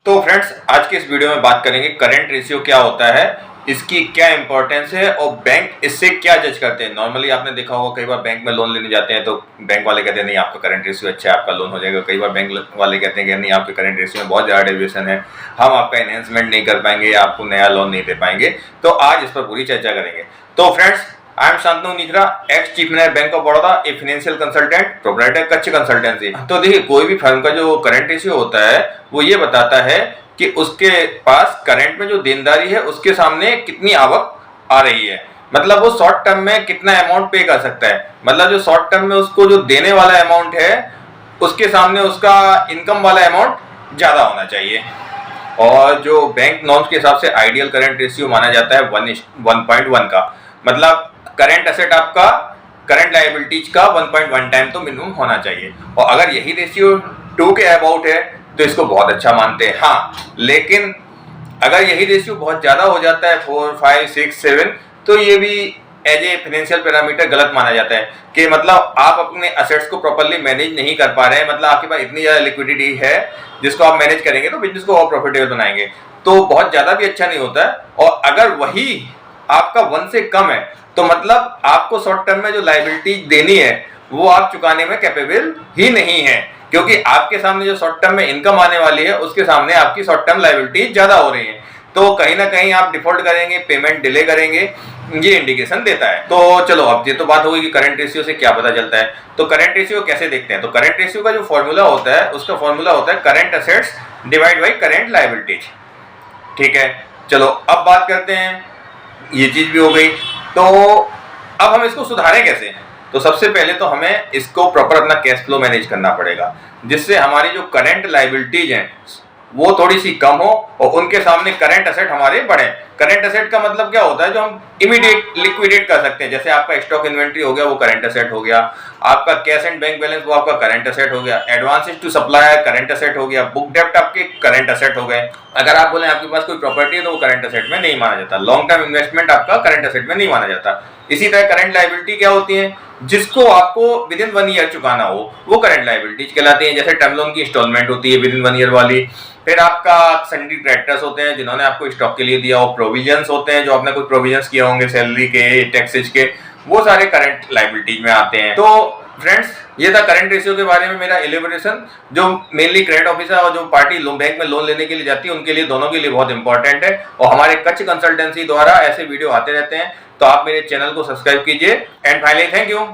तो फ्रेंड्स, आज के इस वीडियो में बात करेंगे करंट रेशियो क्या होता है, इसकी क्या इंपॉर्टेंस है और बैंक इससे क्या जज करते हैं। नॉर्मली आपने देखा होगा कई बार बैंक में लोन लेने जाते हैं तो बैंक वाले कहते हैं नहीं आपका करंट रेशियो अच्छा है, आपका लोन हो जाएगा। कई बार बैंक वाले कहते हैं कि नहीं आपके करंट रेशियो में बहुत ज़्यादा डेविएशन है, हम आपका एनहेंसमेंट नहीं कर पाएंगे, आपको नया लोन नहीं दे पाएंगे। तो आज इस पर पूरी चर्चा करेंगे। तो friends, I am Shantanu निकरा, ex chief manager bank of Baroda, a financial consultant, proprietor Kutch consultancy. तो देखिए, कोई भी फर्म का जो करंट रेशियो होता है वो ये बताता है कि उसके पास करंट में जो देनदारी है उसके सामने कितनी आवक आ रही है। मतलब वो शॉर्ट टर्म में कितना अमाउंट पे कर सकता है, मतलब जो शॉर्ट टर्म में उसको जो देने वाला अमाउंट है उसके सामने उसका इनकम वाला अमाउंट ज्यादा होना चाहिए। और जो बैंक नॉर्म्स के हिसाब से आइडियल करंट रेशियो माना जाता है 1:1 का, मतलब करंट एसेट आपका करंट लायबिलिटीज का 1.1 टाइम तो मिनिमम होना चाहिए। और अगर यही रेशियो 2 के अबाउट है तो इसको बहुत अच्छा मानते हैं। हाँ, लेकिन अगर यही रेशियो बहुत ज्यादा हो जाता है 4, 5, 6, 7 तो ये भी एज ए फाइनेंशियल पैरामीटर गलत माना जाता है कि मतलब आप अपने असेट्स को प्रॉपर्ली मैनेज नहीं कर पा रहे हैं। मतलब आपके पास इतनी ज्यादा लिक्विडिटी है जिसको आप मैनेज करेंगे तो बिजनेस को और प्रॉफिटेबल बनाएंगे, तो बहुत ज्यादा भी अच्छा नहीं होता है। और अगर वही आपका 1 से कम है तो मतलब आपको शॉर्ट टर्म में जो लायबिलिटी देनी है वो आप चुकाने में कैपेबल ही नहीं है, क्योंकि आपके सामने जो शॉर्ट टर्म में इनकम आने वाली है उसके सामने आपकी शॉर्ट टर्म लायबिलिटी ज्यादा हो रही है। तो कहीं ना कहीं आप डिफॉल्ट करेंगे, पेमेंट डिले करेंगे, ये इंडिकेशन देता है। तो चलो, अब ये तो बात होगी कि करंट रेशियो से क्या पता चलता है। तो करंट रेशियो कैसे देखते हैं, तो करंट रेशियो का जो फॉर्मूला होता है उसका फॉर्मूला होता है current assets divide by current liabilities. ठीक है, चलो अब बात करते हैं, ये चीज भी हो गई। तो अब हम इसको सुधारें कैसे। तो सबसे पहले तो हमें इसको प्रॉपर अपना कैश फ्लो मैनेज करना पड़ेगा, जिससे हमारी जो करंट लायबिलिटीज हैं वो थोड़ी सी कम हो और उनके सामने करंट एसेट हमारे बढ़े। करंट एसेट का मतलब क्या होता है, जो हम इमीडिएट लिक्विडेट कर सकते हैं। जैसे आपका स्टॉक इन्वेंट्री हो गया, वो करंट एसेट हो गया। आपका कैश एंड बैंक बैलेंस वो आपका करंट एसेट हो गया। Advances to supplier current asset हो गया। बुक डेप्ट आपके करंट एसेट हो गए। अगर आप बोले आपके पास कोई प्रॉपर्टी है तो वो करंट एसेट में नहीं माना जाता। लॉन्ग टर्म इन्वेस्टमेंट आपका करंट एसेट में नहीं माना जाता। इसी तरह करंट लायबिलिटी क्या होती है, जिसको आपको विद इन 1 ईयर चुकाना हो वो करंट लायबिलिटीज कहलाती है। जैसे टर्म लोन की इंस्टॉलमेंट होती है विद इन 1 ईयर वाली। फिर आपका सन्डी क्रेडिटर्स होते हैं जिन्होंने आपको स्टॉक के लिए दिया हो। प्रोविजंस होते हैं जो आपने कुछ प्रोविजंस किए होंगे सैलरी के, टैक्सेज के, वो सारे करंट लायबिलिटीज में आते हैं। तो फ्रेंड्स, ये था करंट रेशियो के बारे में मेरा एलिबरेशन, जो मेनली क्रेडिट ऑफिसर और जो पार्टी बैंक में लोन लेने के लिए जाती है उनके लिए, दोनों के लिए बहुत इंपॉर्टेंट है। और हमारे कच्छ कंसल्टेंसी द्वारा ऐसे वीडियो आते रहते हैं, तो आप मेरे चैनल को सब्सक्राइब कीजिए। And finally thank you.